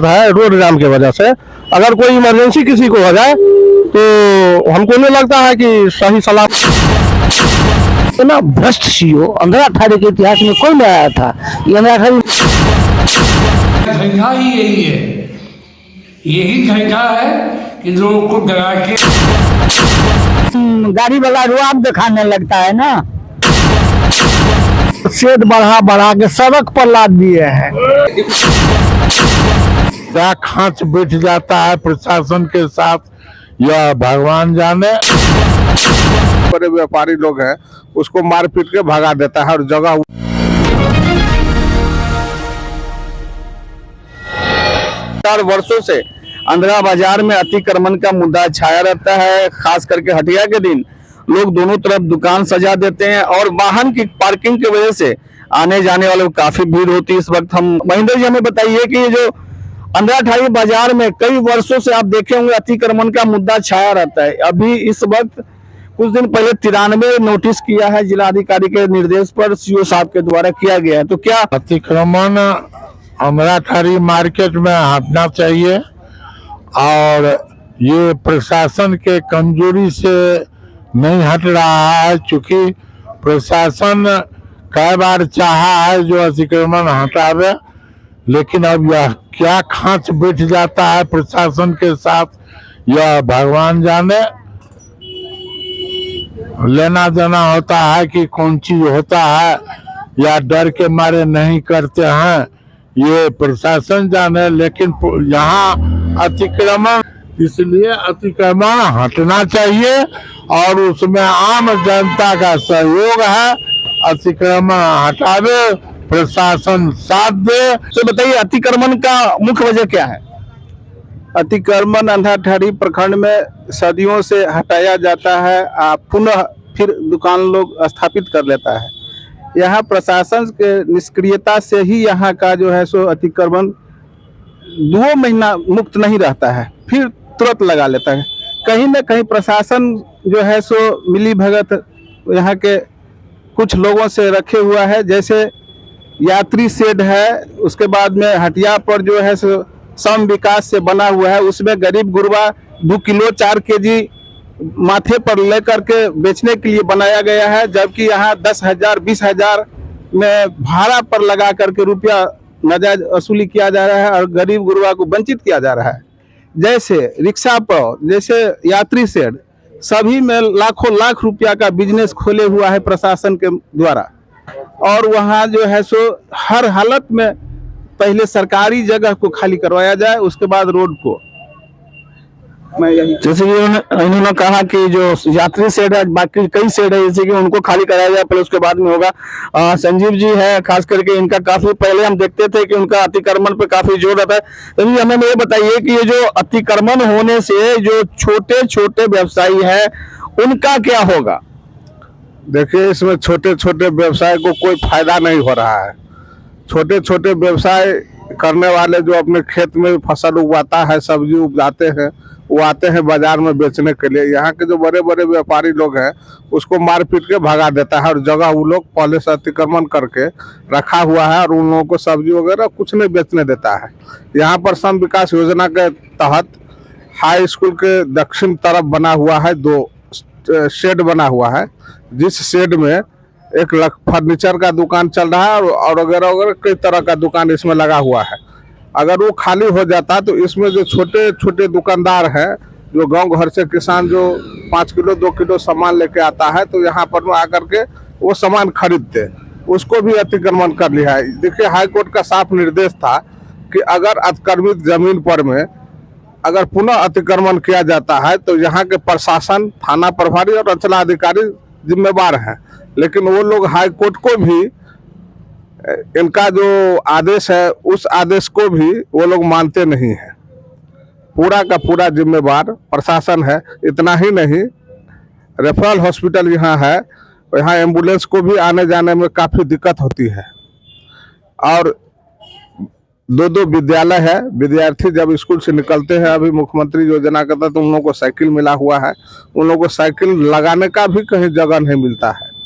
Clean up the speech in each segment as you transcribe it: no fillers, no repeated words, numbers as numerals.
है रोड जाम की वजह से। अगर कोई इमरजेंसी किसी को हो जाए तो हमको नहीं लगता है कि सही सलाह। इतना भ्रष्ट सीओ अंधरा अठारह के इतिहास में कोई नहीं आया था। ये अंधरा अठारह धंधा ही यही है, यही धंधा है कि लोगों को डरा के गाड़ी वाला रुआब दिखाने लगता है ना। शेड बढ़ा बढ़ा के सड़क पर लाद दिए हैं। क्या खांच बैठ जाता है प्रशासन के साथ, यह भगवान जाने। बड़े व्यापारी लोग हैं उसको मार पीट के भगा देता है हर जगह। 4 वर्षों से अंधरा बाजार में अतिक्रमण का मुद्दा छाया रहता है। खास करके हटिया के दिन लोग दोनों तरफ दुकान सजा देते हैं और वाहन की पार्किंग की वजह से आने जाने वालों को काफी भीड़ होती है। इस वक्त हम महेंद्र जी हमें बताइए कि ये जो अंधरा अठारह बाजार में कई वर्षों से आप देखे होंगे अतिक्रमण का मुद्दा छाया रहता है। अभी इस वक्त कुछ दिन पहले 93 नोटिस किया है जिलाधिकारी के निर्देश पर सीओ साहब के द्वारा किया गया है। तो क्या अतिक्रमण अंधरा अठारह मार्केट में हटना चाहिए और ये प्रशासन के कमजोरी से नहीं हट रहा है, चूंकि प्रशासन कई बार चाहा है जो अतिक्रमण हटावे, लेकिन अब यह क्या खांच बैठ जाता है प्रशासन के साथ, यह भगवान जाने। लेना देना होता है कि कौन चीज होता है या डर के मारे नहीं करते हैं, ये प्रशासन जाने। लेकिन यहाँ अतिक्रमण, इसलिए अतिक्रमण हटना चाहिए और उसमें आम जनता का सहयोग है। अतिक्रमण हटावे, प्रशासन साथ दे। तो बताइए अतिक्रमण का मुख्य वजह क्या है? अतिक्रमण अंधरा अठारह प्रखंड में सदियों से हटाया जाता है, पुनः फिर दुकान लोग स्थापित कर लेता है। यहाँ प्रशासन के निष्क्रियता से ही यहाँ का जो है सो अतिक्रमण 2 महीना मुक्त नहीं रहता है, फिर तुरंत लगा लेता है। कहीं न कहीं प्रशासन जो है सो मिली भगत यहाँ के कुछ लोगों से रखे हुआ है। जैसे यात्री शेड है, उसके बाद में हटिया पर जो है सो सम विकास से बना हुआ है, उसमें गरीब गुरबा 2 किलो 4 केजी माथे पर लेकर के बेचने के लिए बनाया गया है। जबकि यहाँ 10,000 20,000 में भाड़ा पर लगा करके रुपया नाजायज वसूली किया जा रहा है और गरीब गुरबा को वंचित किया जा रहा है। जैसे रिक्शा पर, जैसे यात्री शेड, सभी में लाखों लाख रुपया का बिजनेस खोले हुआ है प्रशासन के द्वारा। और वहाँ जो है सो हर हालत में पहले सरकारी जगह को खाली करवाया जाए, उसके बाद रोड को। मैं यही जैसे कि इन्होंने कहा कि जो यात्री शेड है, बाकी कई शेड है, जैसे कि उनको खाली कराया जाए, फिर उसके बाद में होगा। संजीव जी है, खास करके इनका काफी पहले हम देखते थे कि उनका अतिक्रमण पे काफी जोर रहता है। संजीव हमें ये बताइए कि ये जो अतिक्रमण होने से जो छोटे छोटे व्यवसायी है उनका क्या होगा? देखिए, इसमें छोटे छोटे व्यवसाय को कोई फायदा नहीं हो रहा है। छोटे छोटे व्यवसाय करने वाले जो अपने खेत में फसल उगाता है, सब्जी उगाते हैं, वो आते हैं बाजार में बेचने के लिए। यहाँ के जो बड़े बड़े व्यापारी लोग हैं उसको मार पीट के भगा देता है और जगह वो लोग पहले से अतिक्रमण करके रखा हुआ है और उन लोगों को सब्जी वगैरह कुछ नहीं बेचने देता है। यहाँ पर सम विकास योजना के तहत हाई स्कूल के दक्षिण तरफ बना हुआ है 2 शेड बना हुआ है, जिस शेड में 1 लाख फर्नीचर का दुकान चल रहा है और वगैरह वगैरह कई तरह का दुकान इसमें लगा हुआ है। अगर वो खाली हो जाता तो इसमें जो छोटे छोटे दुकानदार हैं, जो गांव घर से किसान जो 5 किलो 2 किलो सामान लेके आता है, तो यहाँ पर आकर के वो सामान खरीदते, उसको भी अतिक्रमण कर लिया है। देखिए, हाई कोर्ट का साफ निर्देश था कि अगर अतिक्रमित जमीन पर में अगर पुनः अतिक्रमण किया जाता है तो यहाँ के प्रशासन, थाना प्रभारी और अंचलाधिकारी जिम्मेवार हैं। लेकिन वो लोग हाई कोर्ट को भी, इनका जो आदेश है उस आदेश को भी वो लोग मानते नहीं हैं। पूरा का पूरा जिम्मेवार प्रशासन है। इतना ही नहीं, रेफरल हॉस्पिटल यहाँ है, यहाँ एम्बुलेंस को भी आने जाने में काफ़ी दिक्कत होती है। और 2 विद्यालय है, विद्यार्थी जब स्कूल से निकलते हैं, अभी मुख्यमंत्री योजना के तहत उन लोगों को साइकिल मिला हुआ है, उन लोगों को साइकिल लगाने का भी कहीं जगह नहीं मिलता है।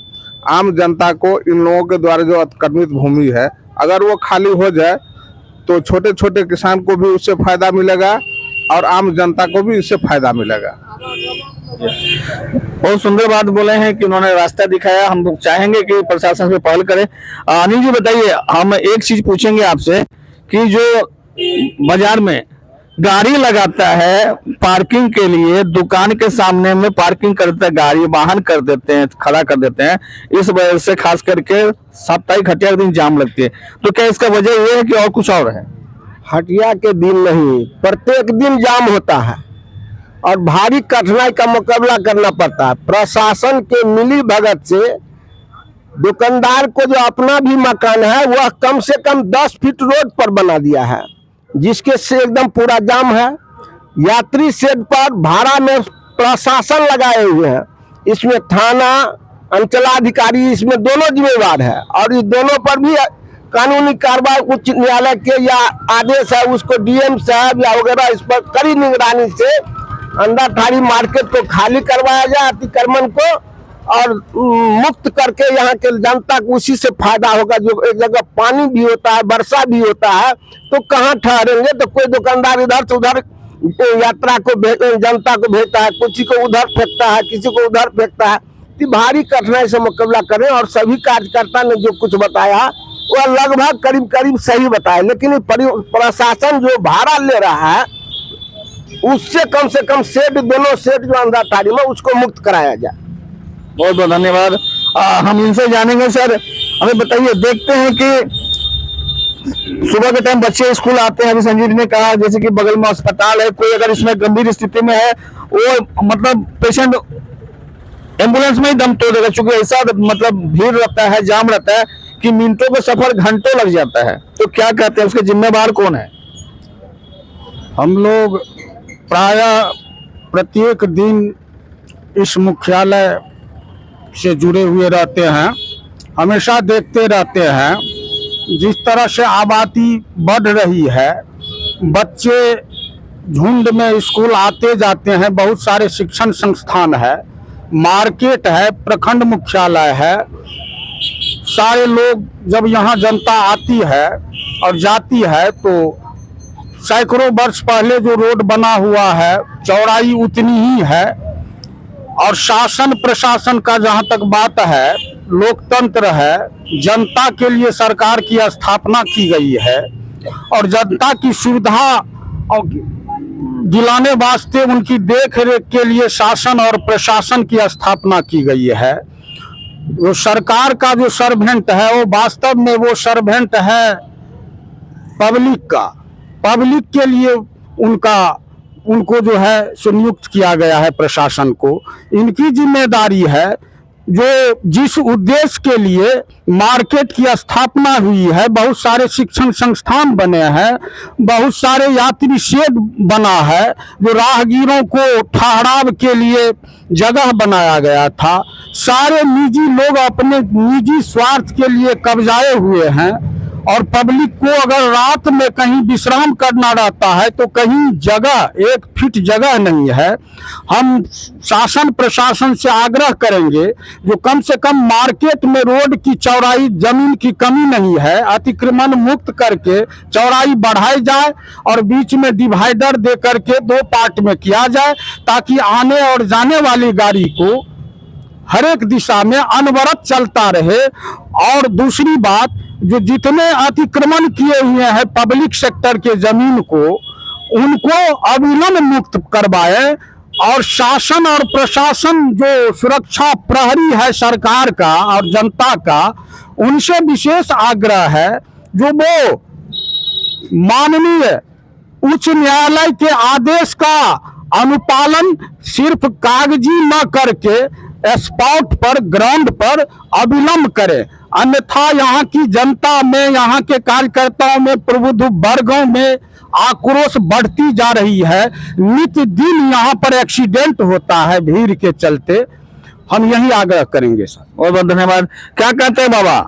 आम जनता को इन लोगों के द्वारा जो अतिक्रमित भूमि है, अगर वो खाली हो जाए तो छोटे छोटे किसान को भी उससे फायदा मिलेगा और आम जनता को भी इससे फायदा मिलेगा। बहुत सुंदर बात बोले हैं कि उन्होंने रास्ता दिखाया। हम लोग चाहेंगे कि प्रशासन पे पहल करे। अनिल जी बताइए, हम एक चीज पूछेंगे आपसे कि जो बाजार में गाड़ी लगाता है पार्किंग के लिए, दुकान के सामने में पार्किंग करते हैं, गाड़ी वाहन कर देते हैं, खड़ा कर देते हैं, इस वजह से खास करके साप्ताहिक हटिया के दिन जाम लगती है। तो क्या इसका वजह ये है कि और कुछ और है? हटिया के दिन नहीं, प्रत्येक दिन जाम होता है और भारी कठिनाई का मुकाबला करना पड़ता है। प्रशासन के मिली भगत से दुकानदार को जो अपना भी मकान है वह कम से कम 10 फीट रोड पर बना दिया है, जिसके से एकदम पूरा जाम है। यात्री शेड पर भाड़ा में प्रशासन लगाए हुए हैं, इसमें थाना अंचलाधिकारी इसमें दोनों जिम्मेवार है और इस दोनों पर भी कानूनी कार्रवाई उच्च न्यायालय के या आदेश है, उसको डीएम साहब या वगैरह इस पर कड़ी निगरानी से अंधाठाड़ी मार्केट को खाली करवाया जाए, अतिक्रमण को, और मुक्त करके यहाँ के जनता को उसी से फायदा होगा। जो एक जगह पानी भी होता है, वर्षा भी होता है, तो कहाँ ठहरेंगे? तो कोई दुकानदार इधर से उधर यात्रा को जनता को भेजता है, किसी को उधर फेंकता है, किसी को उधर फेंकता है। तो भारी कठिनाई से मुकाबला करें और सभी कार्यकर्ता ने जो कुछ बताया वह लगभग करीब करीब सही बताया, लेकिन प्रशासन जो भाड़ा ले रहा है उससे कम से कम सेट, दोनों सेट जो अंधाठाड़ी में, उसको मुक्त कराया जाए। बहुत बहुत धन्यवाद। हम इनसे जानेंगे। सर हमें बताइए, देखते हैं कि सुबह के टाइम बच्चे स्कूल आते हैं, अभी संजीव जी ने कहा जैसे कि बगल में अस्पताल है, कोई अगर इसमें गंभीर स्थिति में है वो मतलब पेशेंट एम्बुलेंस में ही दम तोड़ देगा, चूंकि ऐसा मतलब भीड़ रहता है, जाम रहता है कि मिनटों का सफर घंटों लग जाता है। तो क्या कहते हैं, उसके जिम्मेवार कौन है? हम लोग प्रायः प्रत्येक दिन इस मुख्यालय से जुड़े हुए रहते हैं, हमेशा देखते रहते हैं जिस तरह से आबादी बढ़ रही है, बच्चे झुंड में स्कूल आते जाते हैं, बहुत सारे शिक्षण संस्थान है, मार्केट है, प्रखंड मुख्यालय है, सारे लोग जब यहाँ जनता आती है और जाती है तो सैकड़ों वर्ष पहले जो रोड बना हुआ है चौड़ाई उतनी ही है। और शासन प्रशासन का जहाँ तक बात है, लोकतंत्र है, जनता के लिए सरकार की स्थापना की गई है और जनता की सुविधा और दिलाने वास्ते उनकी देख रेख के लिए शासन और प्रशासन की स्थापना की गई है। वो सरकार का जो सर्वेंट है वो वास्तव में वो सर्वेंट है पब्लिक का, पब्लिक के लिए उनको जो है सो नियुक्त किया गया है प्रशासन को। इनकी जिम्मेदारी है जो जिस उद्देश्य के लिए मार्केट की स्थापना हुई है, बहुत सारे शिक्षण संस्थान बने हैं, बहुत सारे यात्री शेड बना है, जो राहगीरों को ठहराव के लिए जगह बनाया गया था, सारे निजी लोग अपने निजी स्वार्थ के लिए कब्जाए हुए हैं। और पब्लिक को अगर रात में कहीं विश्राम करना रहता है तो कहीं जगह, 1 फीट जगह नहीं है। हम शासन प्रशासन से आग्रह करेंगे जो कम से कम मार्केट में रोड की चौड़ाई, जमीन की कमी नहीं है, अतिक्रमण मुक्त करके चौड़ाई बढ़ाई जाए और बीच में डिवाइडर दे करके 2 पार्ट में किया जाए, ताकि आने और जाने वाली गाड़ी को हर एक दिशा में अनवरत चलता रहे। और दूसरी बात, जो जितने अतिक्रमण किए हुए हैं पब्लिक सेक्टर के जमीन को, उनको अविलंब मुक्त करवाए। और शासन और प्रशासन जो सुरक्षा प्रहरी है सरकार का और जनता का, उनसे विशेष आग्रह है जो वो माननीय उच्च न्यायालय के आदेश का अनुपालन सिर्फ कागजी न करके स्पॉट पर, ग्राउंड पर अविलंब करे, अन्यथा यहाँ की जनता में, यहाँ के कार्यकर्ताओं में, प्रबुद्ध वर्गों में आक्रोश बढ़ती जा रही है। नित्य दिन यहाँ पर एक्सीडेंट होता है भीड़ के चलते। हम यही आग्रह करेंगे सर। बहुत बहुत धन्यवाद। क्या कहते हैं बाबा?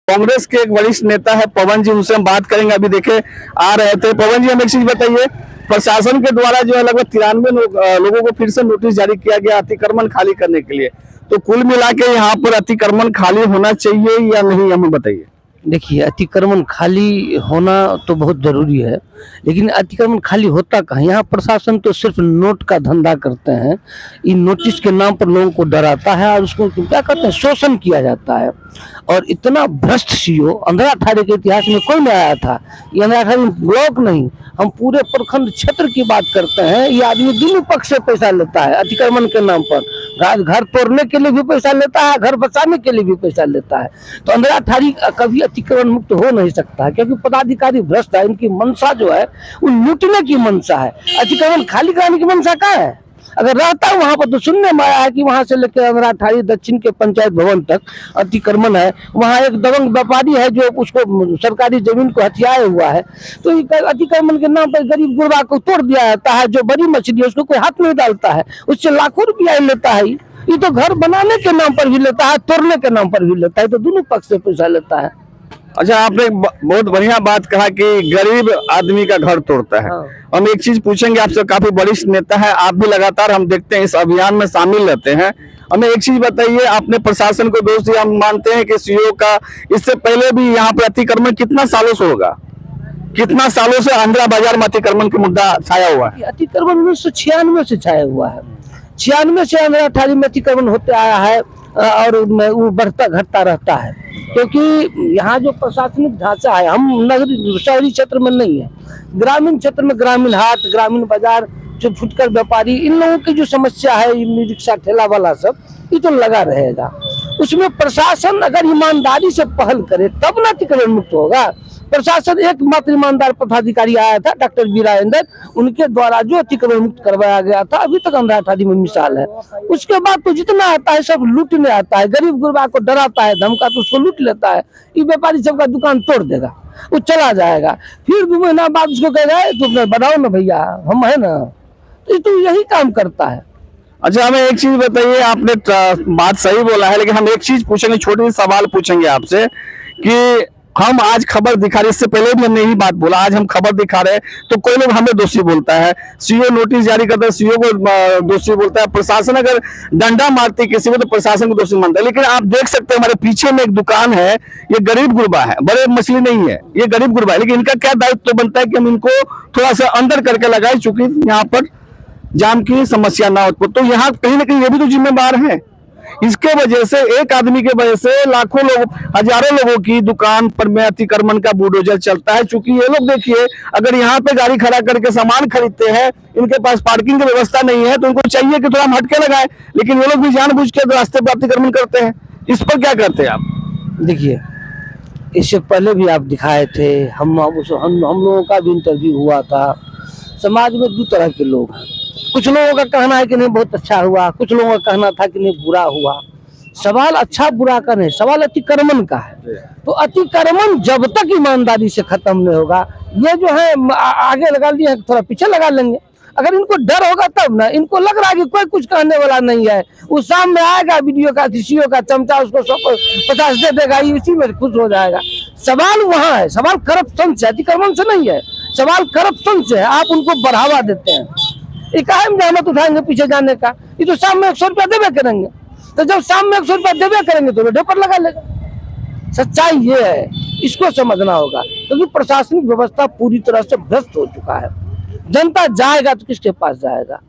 कांग्रेस के एक वरिष्ठ नेता है पवन जी, उनसे हम बात करेंगे। अभी देखे आ रहे थे। पवन जी, हम एक चीज बताइए, प्रशासन के द्वारा जो है लगभग 93 लोगों को फिर से नोटिस जारी किया गया अतिक्रमण खाली करने के लिए, तो कुल मिला के यहाँ पर अतिक्रमण खाली होना चाहिए या नहीं, हमें बताइए। देखिए, अतिक्रमण खाली होना तो बहुत जरूरी है, लेकिन अतिक्रमण खाली होता कहाँ? यहाँ प्रशासन तो सिर्फ नोट का धंधा करते हैं। इन नोटिस के नाम पर लोगों को डराता है और उसको क्या कहते हैं, शोषण किया जाता है। और इतना भ्रष्ट सीओ अंधरा अठारे के इतिहास में कोई नहीं आया था। ये अंधरा अठारे ब्लॉक नहीं, हम पूरे प्रखंड क्षेत्र की बात करते हैं। ये आदमी दोनों पक्ष से पैसा लेता है अतिक्रमण के नाम पर। घर तोड़ने के लिए भी पैसा लेता है, घर बचाने के लिए भी पैसा लेता है। तो अंधरा अठारी कभी अतिक्रमण मुक्त हो नहीं सकता है, क्योंकि पदाधिकारी भ्रष्ट है। इनकी मंशा जो है वो लूटने की मंशा है। अतिक्रमण खाली कराने की मंशा कहाँ है? अगर रहता है वहां पर तो सुनने में आया है कि वहां से लेकर अंधरा अठारी दक्षिण के पंचायत भवन तक अतिक्रमण है। वहां एक दबंग व्यापारी है जो उसको सरकारी जमीन को हथियाए हुआ है। तो अतिक्रमण के नाम पर गरीब गुरबा को तोड़ दिया जाता है। जो बड़ी मछली है उसको कोई हाथ नहीं डालता है, उससे लाखों रुपया लेता है। ये तो घर बनाने के नाम पर भी लेता है, तोड़ने के नाम पर भी लेता है। तो दोनों पक्ष से पैसा लेता है। अच्छा, आपने बहुत बढ़िया बात कहा कि गरीब आदमी का घर तोड़ता है। हाँ। हम एक चीज पूछेंगे आपसे, काफी वरिष्ठ नेता है, आप भी लगातार हम देखते हैं इस अभियान में शामिल रहते हैं। हमें एक चीज बताइए, आपने प्रशासन को दोष दिया, हम मानते हैं कि सीओ का इससे पहले भी यहाँ पे अतिक्रमण कितना सालों से होगा? कितना सालों से आंध्रा बाजार में अतिक्रमण का मुद्दा छाया हुआ है? अतिक्रमण 1996 से छाया हुआ है। 96 से अंधरा अठारी में अतिक्रमण होते आया है और वो बढ़ता घटता रहता है। क्योंकि यहाँ जो प्रशासनिक ढांचा है, हम नगरी शहरी क्षेत्र में नहीं है, ग्रामीण क्षेत्र में ग्रामीण हाट, ग्रामीण बाजार, जो फुटकर व्यापारी, इन लोगों की जो समस्या है, रिक्शा ठेला वाला सब, ये तो लगा रहेगा। उसमें प्रशासन अगर ईमानदारी से पहल करे तब ना अतिक्रमण मुक्त होगा। प्रशासन एकमात्र ईमानदार पदाधिकारी आया था, डॉक्टर वीरेंद्र, उनके द्वारा जो अतिक्रमण मुक्त करवाया गया था, अभी तक अंधरा अठारी में मिसाल है। उसके बाद तो जितना आता है सब लूटने आता है। गरीब गुरबा को डराता है, धमका तो उसको लूट लेता है। ये व्यापारी सबका दुकान तोड़ देगा, वो चला जाएगा। फिर 2 महीना बाद उसको कहेगा तुम बढ़ाओ ना भैया, हम है ना। तो यही काम करता है। अच्छा, हमें एक चीज बताइए, आपने बात सही बोला है, लेकिन हम एक चीज पूछेंगे, छोटी सी सवाल पूछेंगे आपसे कि हम आज खबर दिखा रहे, इससे पहले भी हमने यही बात बोला, आज हम खबर दिखा रहे हैं तो कोई लोग हमें दोषी बोलता है, सीओ नोटिस जारी करता है, सीओ को दोषी बोलता है, प्रशासन अगर डंडा मारती किसी को तो प्रशासन को दोषी मानता है। लेकिन आप देख सकते हैं हमारे पीछे में एक दुकान है, ये गरीब गुरबा है, बड़े मछली नहीं है, ये गरीब गुरबा है। लेकिन इनका क्या दायित्व तो बनता है कि हम इनको थोड़ा सा अंदर करके लगाए, चूंकि यहाँ पर जाम की समस्या ना हो। तो यहाँ कहीं ना कहीं ये भी तो जिम्मेदार है। इसके वजह से, एक आदमी के वजह से लाखों लोग, हजारों लोगों की दुकान पर में अतिक्रमण का बुलडोजर चलता है। चूंकि ये लोग देखिए, अगर यहाँ पे गाड़ी खड़ा करके सामान खरीदते हैं, इनके पास पार्किंग की व्यवस्था नहीं है, तो उनको चाहिए कि थोड़ा हम हटके लगाए, लेकिन ये लोग भी जानबूझ के रास्ते पर अतिक्रमण करते हैं। इस पर क्या करते हैं आप? देखिए, इससे पहले भी आप दिखाए थे, हम लोगों का भी इंटरव्यू हुआ था। समाज में 2 तरह के लोग हैं। कुछ लोगों का कहना है कि नहीं बहुत अच्छा हुआ, कुछ लोगों का कहना था कि नहीं बुरा हुआ। सवाल अच्छा बुरा का नहीं, सवाल अतिक्रमण का है। तो अतिक्रमण जब तक ईमानदारी से खत्म नहीं होगा, ये जो है आगे लगा लिए, थोड़ा पीछे लगा लेंगे। अगर इनको डर होगा तब ना, इनको लग रहा है कि कोई कुछ कहने वाला नहीं है, वो सामने आएगा वीडियो का सीओ का चमचा, उसको 50 दे देगा, इसी में खुश हो जाएगा। सवाल वहाँ है, सवाल करप्शन से, अतिक्रमण से नहीं है, सवाल करप्शन से है। आप उनको बढ़ावा देते हैं, ये काहे जहमत उठाएंगे पीछे जाने का? ये तो शाम में 100 रुपया देवे करेंगे, तो जब शाम में 100 रुपया देवे करेंगे तो रोडे पर लगा लेगा। सच्चाई ये है, इसको समझना होगा, क्योंकि प्रशासनिक व्यवस्था पूरी तरह से भ्रष्ट हो चुका है। जनता जाएगा तो किसके पास जाएगा?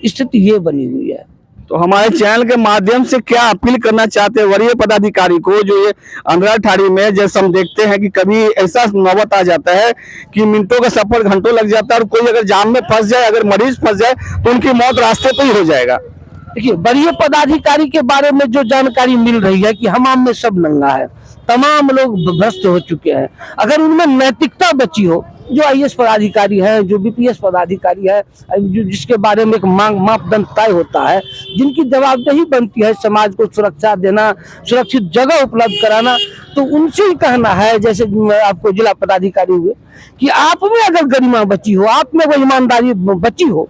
स्थिति ये बनी हुई है। तो हमारे चैनल के माध्यम से क्या अपील करना चाहते हैं वरीय पदाधिकारी को, जो ये अंधरा अठारी में जैसे हम देखते हैं कि कभी ऐसा नौबत आ जाता है कि मिनटों का सफर घंटों लग जाता है, और कोई अगर जाम में फंस जाए, अगर मरीज फंस जाए तो उनकी मौत रास्ते पे ही हो जाएगा। देखिए, वरीय पदाधिकारी के बारे में जो जानकारी मिल रही है कि हमाम में सब नंगा है, तमाम लोग भ्रष्ट हो चुके हैं। अगर उनमें नैतिकता बची हो, जो आईएएस पदाधिकारी है, जो बीपीएस पदाधिकारी है, जिसके बारे में एक मापदंड तय होता है, जिनकी जवाबदेही बनती है समाज को सुरक्षा देना, सुरक्षित जगह उपलब्ध कराना, तो उनसे ही कहना है, जैसे आपको जिला पदाधिकारी हुए, कि आप में अगर गरिमा बची हो, आप में वो ईमानदारी बची हो,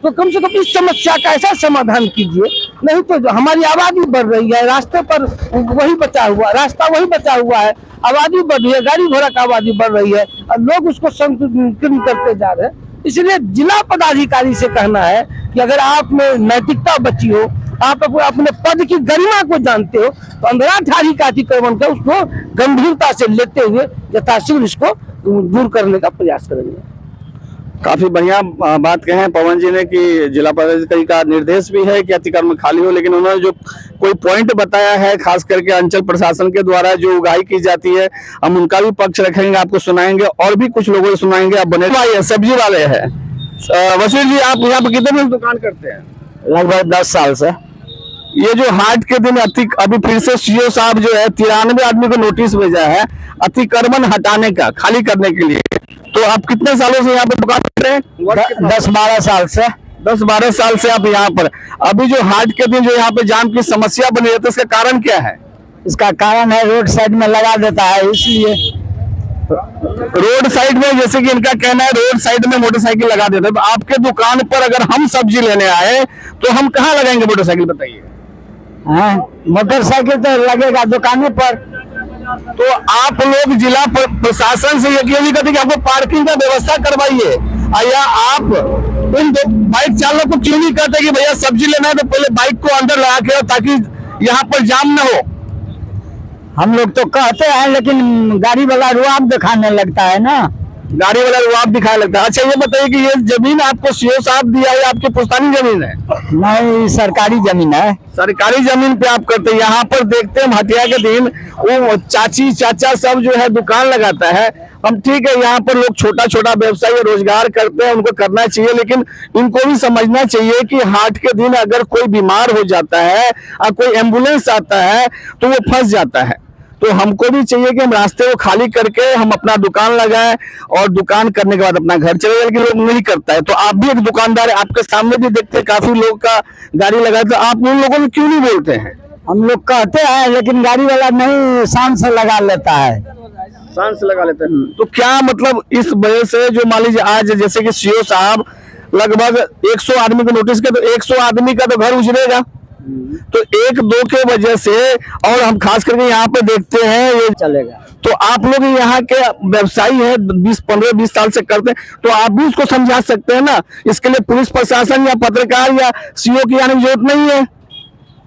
तो कम से कम इस समस्या का ऐसा समाधान कीजिए। नहीं तो हमारी आबादी बढ़ रही है, रास्ते पर वही बचा हुआ, रास्ता वही बचा हुआ है, आबादी बढ़ रही है, गाड़ी घोड़ा का आबादी बढ़ रही है, और लोग उसको संकीर्ण करते जा रहे हैं। इसलिए जिला पदाधिकारी से कहना है कि अगर आप में नैतिकता बची हो, आप अपने पद की गरिमा को जानते हो तो अंधरा ठारी का अतिक्रमण का उसको गंभीरता से लेते हुए यथाशीघ्र इसको दूर करने का प्रयास करेंगे। काफी बढ़िया बात कहे पवन जी ने कि जिला पदाधिकारी का निर्देश भी है कि अतिक्रमण खाली हो, लेकिन उन्होंने जो कोई पॉइंट बताया है खास करके अंचल प्रशासन के द्वारा जो उगाही की जाती है, हम उनका भी पक्ष रखेंगे, आपको सुनाएंगे और भी कुछ लोगों को सुनाएंगे। आप बने भाई सब्जी वाले हैं वसील जी, आप यहाँ पे कितने दिन दुकान करते हैं? लगभग 10 साल से। ये जो हाट के दिन अभी फिर से सीओ साहब जो है 93 आदमी को नोटिस भेजा है अतिक्रमण हटाने का, खाली करने के लिए, तो आप कितने सालों से यहाँ पे दुकान कर रहे हैं? 10-12 साल से। 10-12 साल से आप यहाँ पर। अभी जो हाट के दिन जो यहाँ पे जाम की समस्या बनी रहती है, इसका कारण क्या है? इसका कारण है रोड साइड में लगा देता है, इसलिए। रोड साइड में, जैसे कि इनका कहना है रोड साइड में मोटरसाइकिल लगा देते हैं, तो आपके दुकान पर अगर हम सब्जी लेने आए तो हम कहाँ लगाएंगे मोटरसाइकिल, बताइए? मोटरसाइकिल तो लगेगा दुकानों पर। तो आप लोग जिला प्रशासन से ये क्यों नहीं करते कि आपको पार्किंग का व्यवस्था करवाइए, या आप इन बाइक चालक को क्यों नहीं कहते कि भैया सब्जी लेना है तो पहले बाइक को अंदर लगा के ताकि यहाँ पर जाम न हो? हम लोग तो कहते हैं, लेकिन गाड़ी वाला रुआब दिखाने लगता है ना। गाड़ी वाला रुआब दिखाने लगता है। अच्छा ये बताइए कि ये जमीन आपको सीओ साहब दिया है, आपकी पुश्तैनी जमीन है? नहीं, सरकारी जमीन है। सरकारी जमीन पे आप करते हैं। यहाँ पर देखते हैं हटिया के दिन वो चाची चाचा सब जो है दुकान लगाता है। हम ठीक है, यहाँ पर लोग छोटा छोटा व्यवसाय रोजगार करते हैं, उनको करना चाहिए, लेकिन इनको भी समझना चाहिए कि हाट के दिन अगर कोई बीमार हो जाता है और कोई एम्बुलेंस आता है तो वो फंस जाता है। तो हमको भी चाहिए कि हम रास्ते को खाली करके हम अपना दुकान लगाएं और दुकान करने के बाद अपना घर चले जाए, लेकिन लोग नहीं करता है। तो आप भी एक दुकानदार है, आपके सामने भी देखते हैं काफी लोग का गाड़ी लगाए, तो आप उन लोगों को क्यों नहीं बोलते हैं? हम लोग कहते हैं, लेकिन गाड़ी वाला नहीं, शान से लगा लेता है। शान से लगा लेते हैं। तो क्या मतलब इस वजह से जो मान लीजिए आज जैसे कि सीओ साहब लगभग 100 आदमी को नोटिस किया, तो 100 आदमी का तो घर उजड़ेगा, तो 1-2 के वजह से, और हम खास करके यहाँ पे देखते हैं ये चलेगा। तो आप लोग यहाँ के व्यवसायी हैं, 15-20 साल से करते हैं, तो आप भी उसको समझा सकते हैं ना। इसके लिए पुलिस प्रशासन या पत्रकार या सीओ की आने की जरूरत नहीं है।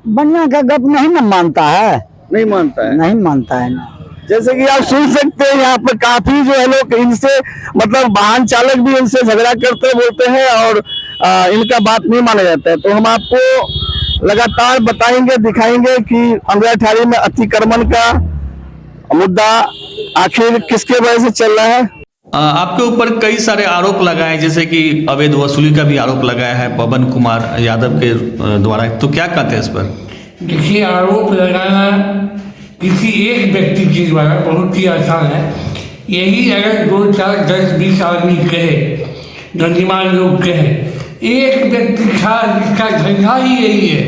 बढ़िया का गप नहीं ना मानता है, नहीं मानता है, नहीं मानता है ना। जैसे कि आप सुन सकते हैं यहाँ पर काफी जो है लोग इनसे मतलब वाहन चालक भी इनसे झगड़ा करते बोलते हैं और इनका बात नहीं माना जाता है। तो हम आपको लगातार बताएंगे, दिखाएंगे कि अंधरा ठारी में अतिक्रमण का मुद्दा आखिर किसके वजह से चल रहा है। आपके ऊपर कई सारे आरोप लगाए, जैसे कि अवैध वसूली का भी आरोप लगाया है पवन कुमार यादव के द्वारा, तो क्या कहते हैं इस पर? देखिए, आरोप लगाना किसी एक व्यक्ति के द्वारा बहुत ही आसान है। यही अगर 2, 4, 10, 20 आदमी कहे, गणमान्य लोग कहे, एक व्यक्ति का जिसका धंधा ही यही है,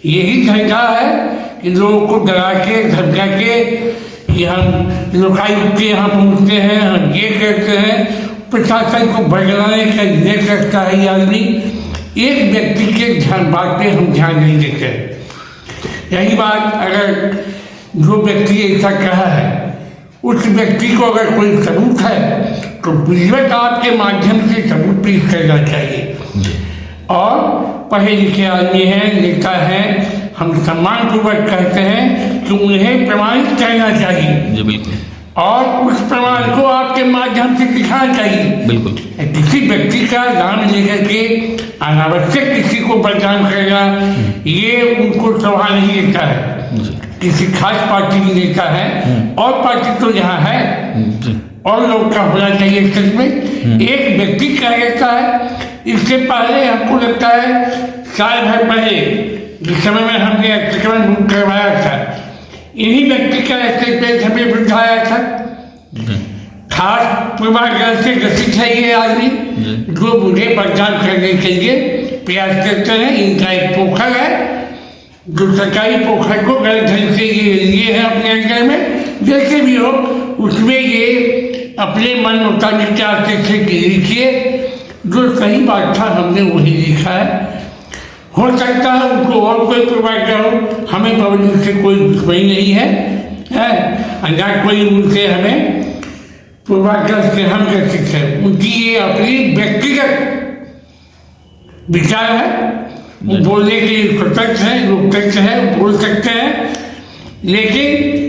यही धंधा है कि लोगों को डरा के धमका के कि हम लोकायुक्त के यहाँ पहुँचते हैं, हम ये करते हैं, प्रशासन को बरगलाने का ये करता है ये आदमी। एक व्यक्ति के बात पे हम ध्यान नहीं देते। यही बात अगर जो व्यक्ति ऐसा कहा है उस व्यक्ति को अगर कोई सबूत है तो विधिवत आपके माध्यम से सबूत पेश करना चाहिए। और पढ़े लिखे आदमी हैं, नेता हैं, हम सम्मानपूर्वक कहते हैं कि उन्हें प्रमाणित करना चाहिए जी बिल्कुल, और उस प्रमाण को आपके माध्यम से दिखाना चाहिए। बिल्कुल, किसी व्यक्ति का नाम लेकर के अनावश्यक किसी को बदनाम करना ये उनको शोभा नहीं देता है। किसी खास पार्टी की नेता है और पार्टी तो यहाँ है और लोग का होना चाहिए। सच में एक व्यक्ति कह देता है। इससे पहले हमको लगता है साल भर पहले जिस समय में हमने अतिक्रमण करवाया था, यही व्यक्ति का स्टेटमेंट हमें बुझाया था। खास पूर्वाग्रह से ग्रसित है ये आदमी जो मुझे बदनाम करने के लिए प्रयास करते हैं। इनका एक पोखर है जो सरकारी पोखर को गलत ढंग से ये लिए हैं अपने अंदर में। जैसे भी हो उसमें ये अपने मन मुताबिक से लिखिए, जो सही बात था हमने वही लिखा है। हो सकता है उनको और कोई पूर्वाग्रह हो, हमें पब्लिक से कोई दुश्मनी नहीं है अंदर कोई उनसे हमें पूर्वाग्रह से हम ग्रसित है। उनकी ये अपनी व्यक्तिगत विचार है वो बोलने के लिए स्वतंत्र है, लोकतंत्र है, बोल सकते हैं। लेकिन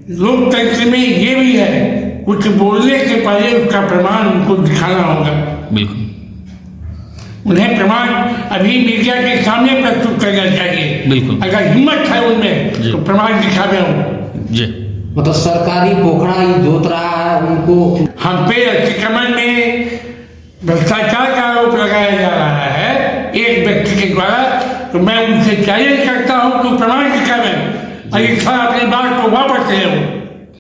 लोकतंत्र में ये भी है, कुछ बोलने से पहले उसका प्रमाण उनको दिखाना होगा। बिल्कुल। उन्हें प्रमाण अभी मीडिया के सामने प्रस्तुत करना चाहिए। बिल्कुल। अगर हिम्मत है उनमें जी। तो प्रमाण दिखावे हो। जी। मतलब सरकारी पोखड़ा ही जोत रहा है उनको। हम पे अतिक्रमण में भ्रष्टाचार का आरोप लगाया जा रहा है एक व्यक्ति के द्वारा, तो मैं उनसे चैलेंज करता हूं कि प्रमाण दिखावे, और इस अपनी बात को वापस ले लो।